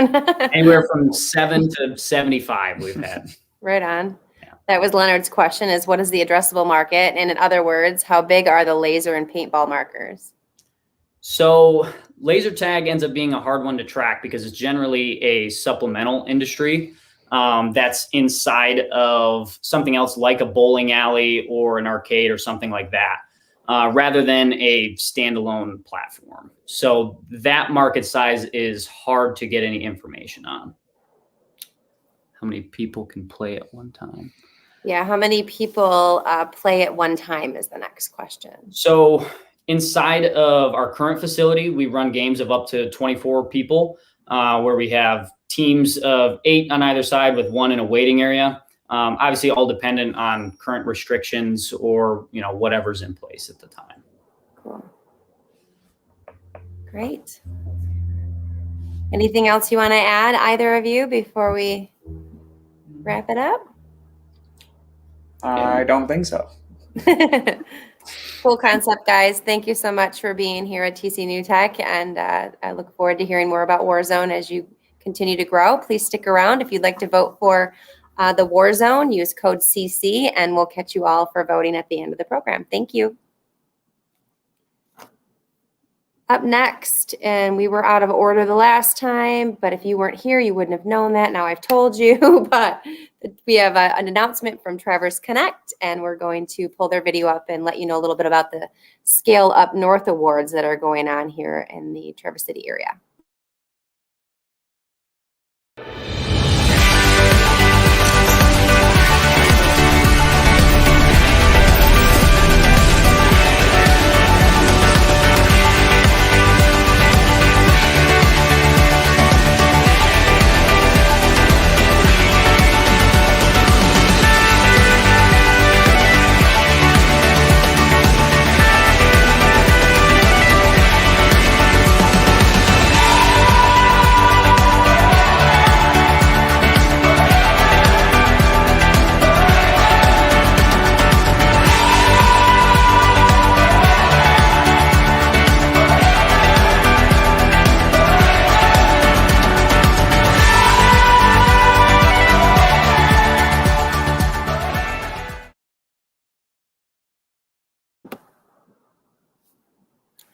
Anywhere from 7 to 75 we've had. Right on. Yeah. That was Leonard's question, is what is the addressable market? And in other words, how big are the laser and paintball markers? So laser tag ends up being a hard one to track because it's generally a supplemental industry that's inside of something else like a bowling alley or an arcade or something like that. Rather than a standalone platform. So that market size is hard to get any information on. How many people can play at one time? Yeah, how many people play at one time is the next question. So inside of our current facility, we run games of up to 24 people, where we have teams of 8 on either side with 1 in a waiting area. Obviously all dependent on current restrictions or, whatever's in place at the time. Cool. Great. Anything else you want to add, either of you, before we wrap it up? I don't think so. Cool concept, guys. Thank you so much for being here at TCNewTech, and I look forward to hearing more about Warzone as you continue to grow. Please stick around if you'd like to vote for the Warzone. Use code CC, and we'll catch you all for voting at the end of the program. Thank you. Up next, and we were out of order the last time, but if you weren't here, you wouldn't have known that. Now I've told you, but we have an announcement from Traverse Connect, and we're going to pull their video up and let you know a little bit about the Scale Up North Awards that are going on here in the Traverse City area.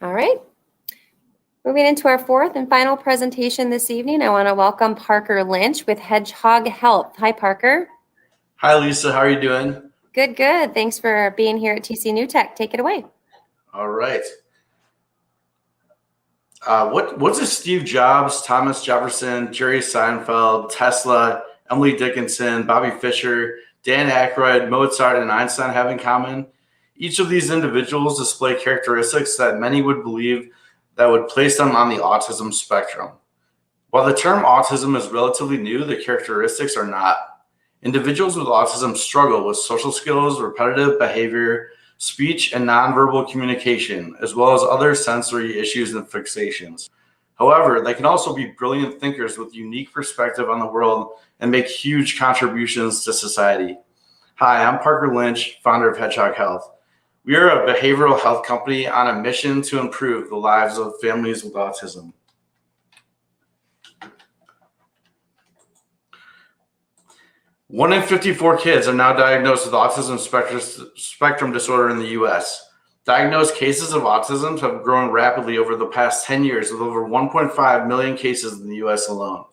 All right. Moving into our fourth and final presentation this evening, I want to welcome Parker Lynch with Hedgehog Health. Hi, Parker. Hi, Lisa. How are you doing? Good, good. Thanks for being here at TCNewTech. Take it away. All right. What does Steve Jobs, Thomas Jefferson, Jerry Seinfeld, Tesla, Emily Dickinson, Bobby Fischer, Dan Aykroyd, Mozart, and Einstein have in common? Each of these individuals display characteristics that many would believe that would place them on the autism spectrum. While the term autism is relatively new, the characteristics are not. Individuals with autism struggle with social skills, repetitive behavior, speech, and nonverbal communication, as well as other sensory issues and fixations. However, they can also be brilliant thinkers with unique perspective on the world and make huge contributions to society. Hi, I'm Parker Lynch, founder of Hedgehog Health. We are a behavioral health company on a mission to improve the lives of families with autism. One in 54 kids are now diagnosed with autism spectrum disorder in the U.S. Diagnosed cases of autism have grown rapidly over the past 10 years, with over 1.5 million cases in the U.S. alone.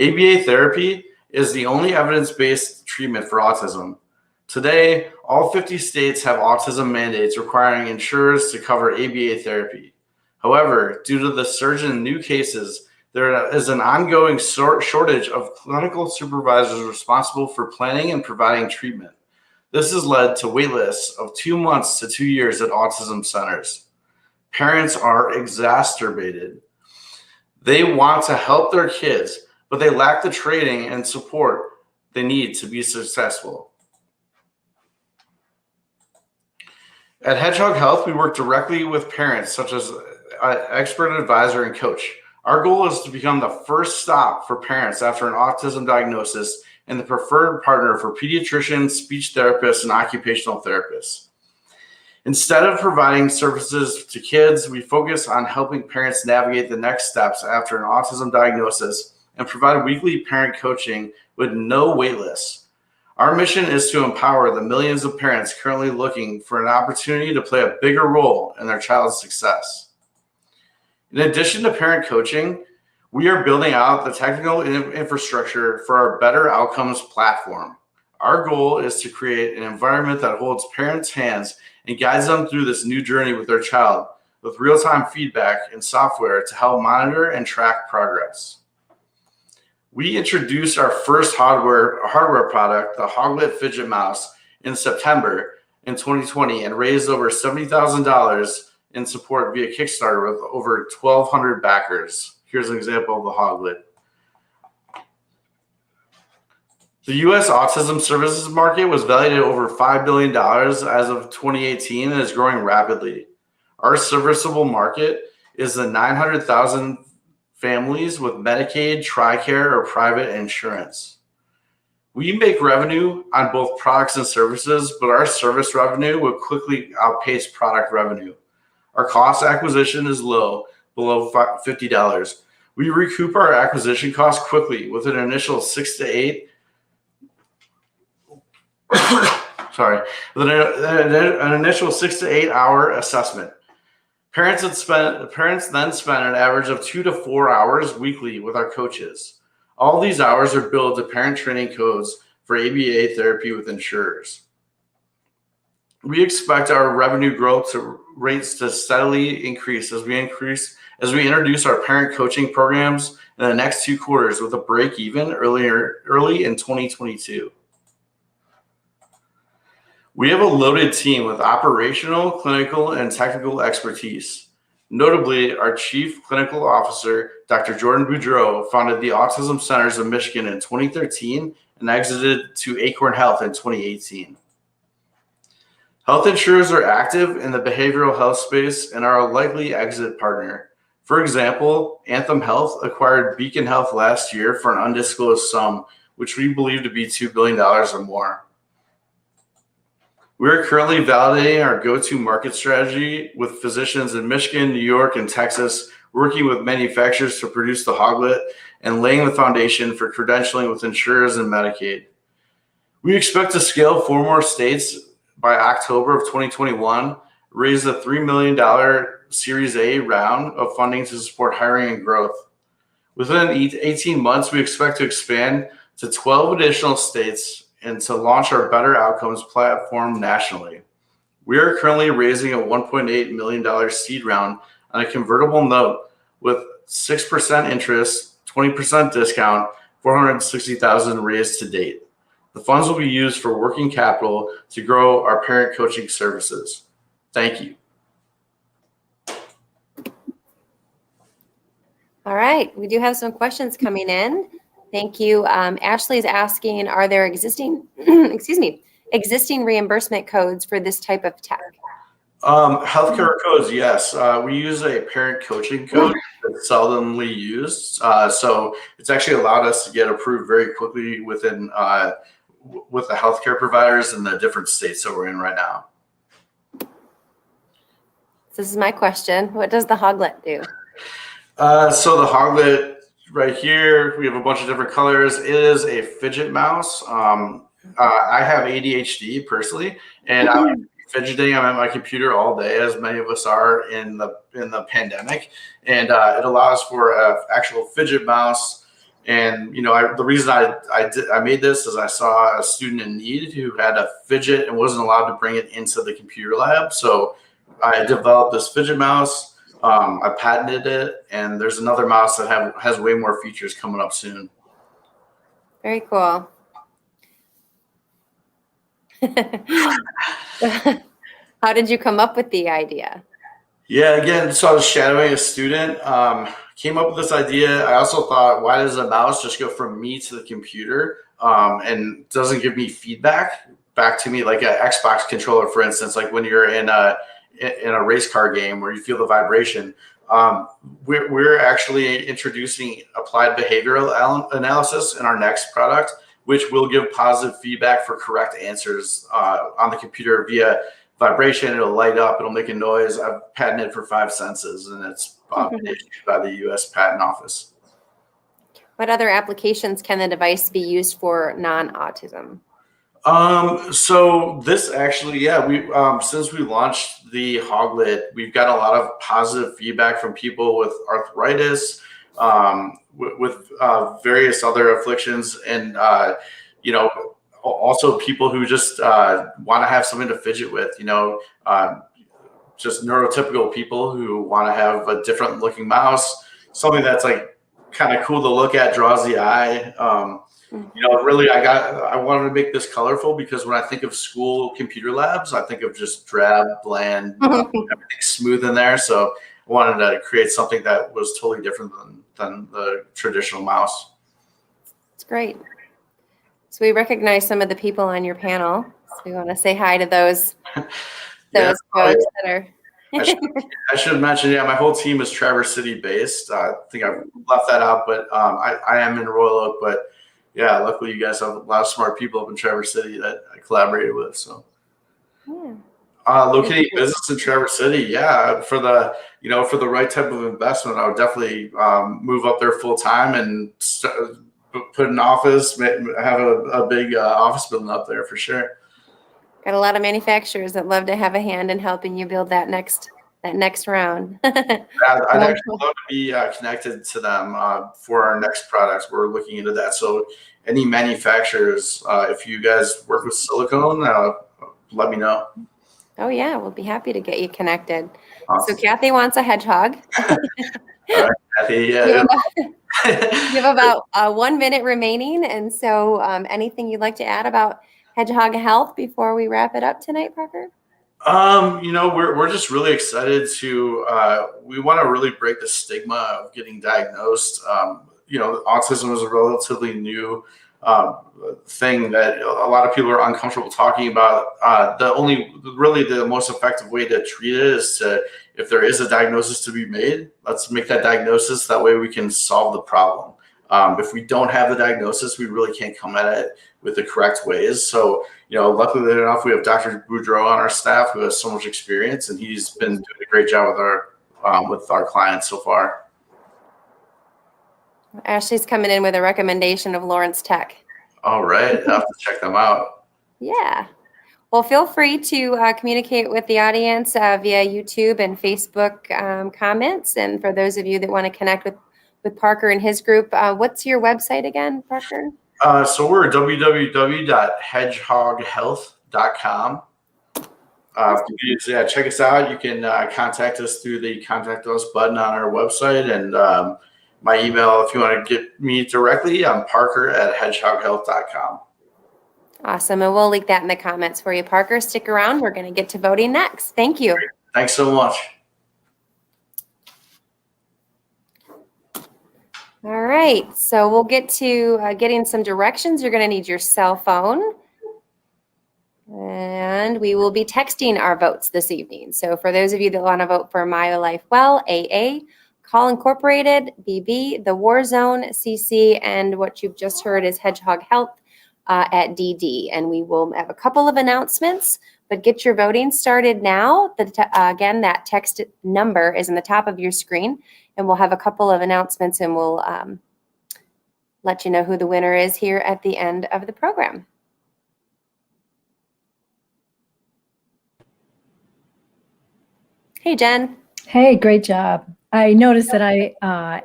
ABA therapy is the only evidence-based treatment for autism. Today, all 50 states have autism mandates requiring insurers to cover ABA therapy. However, due to the surge in new cases, there is an ongoing shortage of clinical supervisors responsible for planning and providing treatment. This has led to wait lists of 2 months to 2 years at autism centers. Parents are exacerbated. They want to help their kids, but they lack the training and support they need to be successful. At Hedgehog Health, we work directly with parents, such as an expert advisor and coach. Our goal is to become the first stop for parents after an autism diagnosis and the preferred partner for pediatricians, speech therapists, and occupational therapists. Instead of providing services to kids, we focus on helping parents navigate the next steps after an autism diagnosis and provide weekly parent coaching with no wait lists. Our mission is to empower the millions of parents currently looking for an opportunity to play a bigger role in their child's success. In addition to parent coaching, we are building out the technical infrastructure for our Better Outcomes platform. Our goal is to create an environment that holds parents' hands and guides them through this new journey with their child, with real-time feedback and software to help monitor and track progress. We introduced our first hardware product, the Hoglet Fidget Mouse, in September in 2020 and raised over $70,000 in support via Kickstarter with over 1,200 backers. Here's an example of the Hoglet. The U.S. autism services market was valued at over $5 billion as of 2018 and is growing rapidly. Our serviceable market is the 900,000 families with Medicaid, TRICARE, or private insurance. We make revenue on both products and services, but our service revenue will quickly outpace product revenue. Our cost acquisition is low, below $50. We recoup our acquisition costs quickly with an initial 6 to 8 hour assessment. Parents then spend an average of 2 to 4 hours weekly with our coaches. All these hours are billed to parent training codes for ABA therapy with insurers. We expect our revenue growth rates to steadily increase as we introduce our parent coaching programs in the next 2 quarters with a break even early in 2022. We have a loaded team with operational, clinical, and technical expertise. Notably, our Chief Clinical Officer, Dr. Jordan Boudreau, founded the Autism Centers of Michigan in 2013 and exited to Acorn Health in 2018. Health insurers are active in the behavioral health space and are a likely exit partner. For example, Anthem Health acquired Beacon Health last year for an undisclosed sum, which we believe to be $2 billion or more. We are currently validating our go-to market strategy with physicians in Michigan, New York, and Texas, working with manufacturers to produce the Hoglet and laying the foundation for credentialing with insurers and Medicaid. We expect to scale 4 more states by October of 2021, raise a $3 million Series A round of funding to support hiring and growth. Within 18 months, we expect to expand to 12 additional states and to launch our Better Outcomes platform nationally. We are currently raising a $1.8 million seed round on a convertible note with 6% interest, 20% discount, $460,000 raised to date. The funds will be used for working capital to grow our parent coaching services. Thank you. All right, we do have some questions coming in. Thank you. Ashley is asking, are there existing, existing reimbursement codes for this type of tech? Healthcare codes, yes. We use a parent coaching code that's seldomly used. So it's actually allowed us to get approved very quickly within with the healthcare providers in the different states that we're in right now. This is my question. What does the Hoglet do? So the Hoglet right here, we have a bunch of different colors. It is a fidget mouse. I have ADHD personally, and I'm fidgeting. I'm at my computer all day, as many of us are in the pandemic, and it allows for an actual fidget mouse. And the reason I made this is I saw a student in need who had a fidget and wasn't allowed to bring it into the computer lab, so I developed this fidget mouse. I patented it, and there's another mouse that has way more features coming up soon. Very cool. How did you come up with the idea? Yeah, again, so I was shadowing a student, came up with this idea. I also thought, why does a mouse just go from me to the computer and doesn't give me feedback back to me, like an Xbox controller, for instance, like when you're in a race car game where you feel the vibration. We're actually introducing applied behavioral analysis in our next product, which will give positive feedback for correct answers on the computer via vibration. It'll light up, it'll make a noise. I've patented for 5 senses, and it's issued by the U.S. Patent Office. What other applications can the device be used for non-autism? So this actually, we since we launched the Hoglet, we've got a lot of positive feedback from people with arthritis, with various other afflictions, and also people who just want to have something to fidget with. Just neurotypical people who want to have a different looking mouse, something that's like kind of cool to look at, draws the eye. Really, I wanted to make this colorful because when I think of school computer labs, I think of just drab, bland, everything smooth in there. So I wanted to create something that was totally different than the traditional mouse. It's great. So we recognize some of the people on your panel. So we want to say hi to those folks that are. I should mention, my whole team is Traverse City based. I think I left that out, but I am in Royal Oak, but yeah, luckily you guys have a lot of smart people up in Traverse City that I collaborated with. So, locating business in Traverse City, for the right type of investment, I would definitely move up there full time and put an office, have a big office building up there for sure. Got a lot of manufacturers that love to have a hand in helping you build that next round. I'd actually love to be connected to them for our next products. We're looking into that. So any manufacturers, if you guys work with silicone, let me know. Oh yeah, we'll be happy to get you connected. Awesome. So Kathy wants a hedgehog. All right, Kathy. Yeah. You have about 1 minute remaining. And so anything you'd like to add about hedgehog health before we wrap it up tonight, Parker? We're just really excited to, we want to really break the stigma of getting diagnosed. Autism is a relatively new thing that a lot of people are uncomfortable talking about. The most effective way to treat it is if there is a diagnosis to be made, let's make that diagnosis. That way we can solve the problem. If we don't have the diagnosis, we really can't come at it with the correct ways. So, luckily enough, we have Dr. Boudreau on our staff who has so much experience, and he's been doing a great job with our clients so far. Ashley's coming in with a recommendation of Lawrence Tech. All right, I'll have to check them out. Yeah. Well, feel free to communicate with the audience via YouTube and Facebook comments. And for those of you that want to connect with Parker and his group, what's your website again, Parker? So we're www.hedgehoghealth.com. Check us out. You can contact us through the contact us button on our website, and my email, if you want to get me directly, I'm parker@hedgehoghealth.com. Awesome. And we'll link that in the comments for you, Parker. Stick around. We're going to get to voting next. Thank you. Great. Thanks so much. All right. So we'll get to getting some directions. You're going to need your cell phone. And we will be texting our votes this evening. So for those of you that want to vote for My Life Well, AA, Call Incorporated, BB, The War Zone, CC, and what you've just heard is Hedgehog Health at DD. And we will have a couple of announcements, but get your voting started now. Again, that text number is in the top of your screen, and we'll have a couple of announcements, and we'll let you know who the winner is here at the end of the program. Hey, Jen. Hey, great job. I noticed that I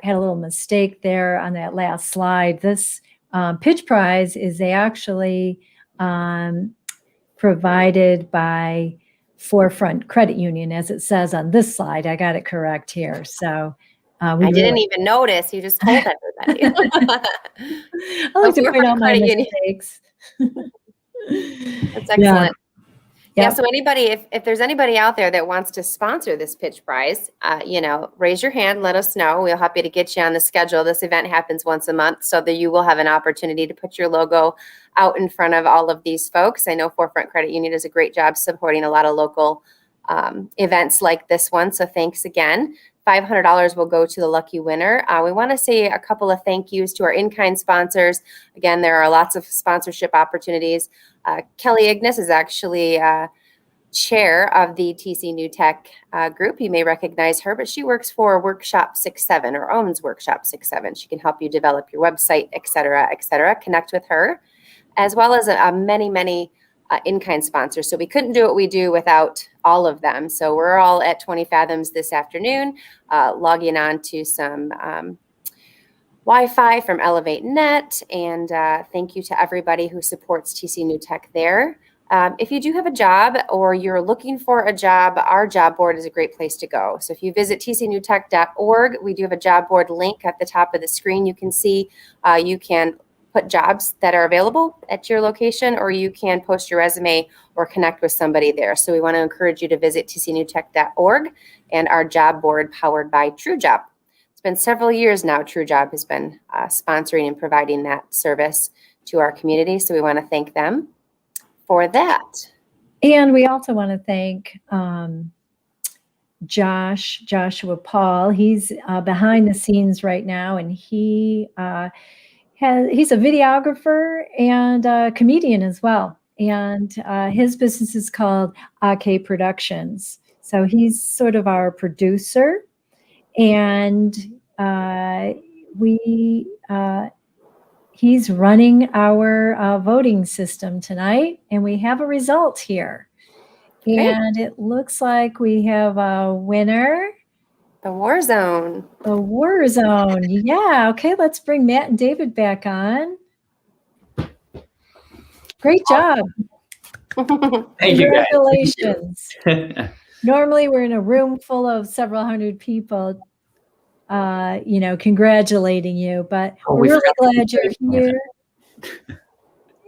had a little mistake there on that last slide. This pitch prize is actually provided by Forefront Credit Union, as it says on this slide. I got it correct here. So I didn't even notice. You just told everybody. I like to point out my mistakes. That's excellent. Yeah. Yeah. Yep. So anybody, if there's anybody out there that wants to sponsor this pitch prize, raise your hand, let us know. We're happy to get you on the schedule. This event happens once a month, so that you will have an opportunity to put your logo out in front of all of these folks. I know Forefront Credit Union does a great job supporting a lot of local events like this one. So thanks again. $500 will go to the lucky winner. We want to say a couple of thank yous to our in-kind sponsors. Again, there are lots of sponsorship opportunities. Kelly Ignis is actually chair of the TCNewTech group. You may recognize her, but she works for Workshop 67 or owns Workshop 67. She can help you develop your website, et cetera, et cetera. Connect with her, as well as many in-kind sponsors. So we couldn't do what we do without all of them. So we're all at 20 Fathoms this afternoon, logging on to some Wi-Fi from Elevate Net. And thank you to everybody who supports TCNewTech there. If you do have a job or you're looking for a job, our job board is a great place to go. So if you visit tcnewtech.org, we do have a job board link at the top of the screen. You can see you can put jobs that are available at your location, or you can post your resume or connect with somebody there. So we want to encourage you to visit tcnewtech.org and our job board powered by TrueJob. It's been several years now. TrueJob has been sponsoring and providing that service to our community. So we want to thank them for that. And we also want to thank Joshua Paul. He's behind the scenes right now, and he's a videographer and a comedian as well. And his business is called AK Productions. So he's sort of our producer, and he's running our voting system tonight, and we have a result here. And it looks like we have a winner. The War Zone. The War Zone. Yeah. Okay. Let's bring Matt and David back on. Great job. Thank you, guys. Congratulations. Normally we're in a room full of several hundred people, congratulating you, but we're really glad you're here.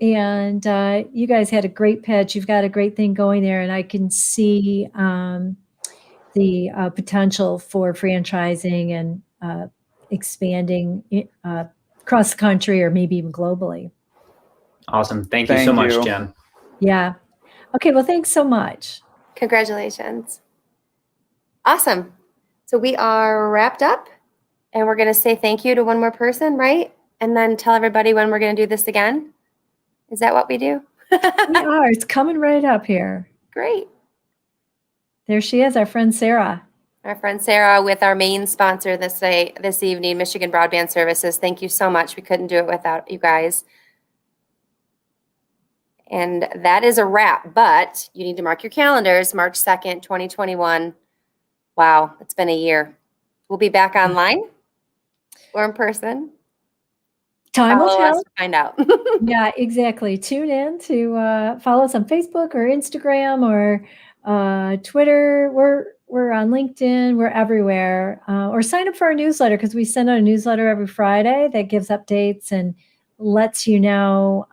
And you guys had a great pitch. You've got a great thing going there, and I can see the potential for franchising and expanding across the country or maybe even globally. Awesome. Thank you so much, Jen. Yeah. Okay. Well, thanks so much. Congratulations. Awesome. So we are wrapped up, and we're going to say thank you to one more person, right? And then tell everybody when we're going to do this again. Is that what we do? We are. It's coming right up here. Great. There she is, our friend Sarah. Our friend Sarah with our main sponsor this evening, Michigan Broadband Services. Thank you so much. We couldn't do it without you guys. And that is a wrap, but you need to mark your calendars, March 2nd, 2021. Wow, it's been a year. We'll be back online or in person. Time will Follow us tell. to find out. Yeah, exactly. Tune in to follow us on Facebook or Instagram or Twitter. We're on LinkedIn. We're everywhere. Or sign up for our newsletter, because we send out a newsletter every Friday that gives updates and lets you know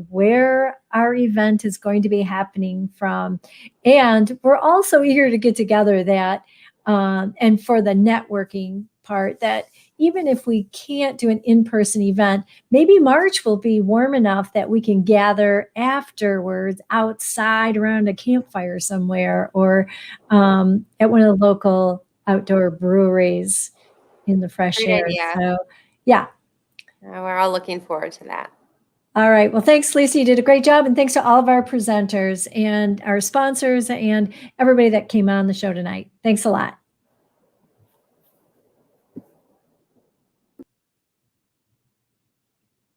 where our event is going to be happening from. And we're also eager to get together that and for the networking part, that even if we can't do an in-person event, maybe March will be warm enough that we can gather afterwards outside around a campfire somewhere, or at one of the local outdoor breweries in the fresh Great air. idea. So, yeah. We're all looking forward to that. All right. Well, thanks, Lisa. You did a great job. And thanks to all of our presenters and our sponsors and everybody that came on the show tonight. Thanks a lot.